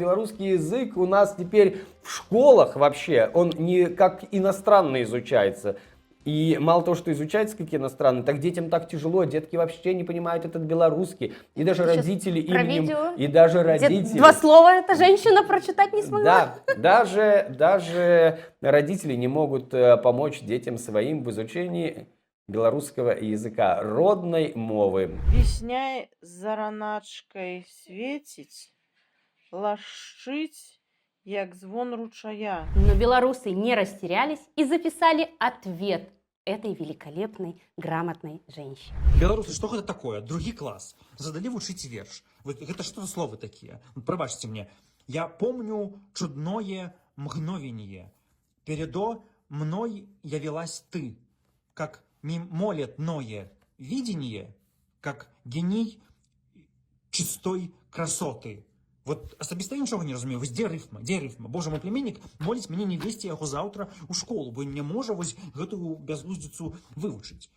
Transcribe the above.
белорусский язык у нас теперь в школах вообще, он не как иностранный изучается. И мало того, что изучается как иностранный, так детям так тяжело, детки вообще не понимают этот белорусский. И даже Сейчас родители про именем... видео, И даже где родители... 2 слова эта женщина прочитать не смогла. Да, даже родители не могут помочь детям своим в изучении белорусского языка, родной мовы. Весняй зараначкай светить, лашчыть, як звон ручая. Но белорусы не растерялись и записали ответ этой великолепной, грамотной женщине. Беларусы, что это такое? Другі класс. Задали вучить верш. Это что за слова такие? Пробачьте мне. Я помню чудное мгновение. Передо мной явилась ты, как мимолетное видение, как гений чистой красоты. Вот асабіста нічога не разумею. Вось дзе рыфма? Божа, мой племяннік моліць мяне не весці яго заўтра ў школу, бо не можа вось гэтую бязглуздзіцу вывучыць.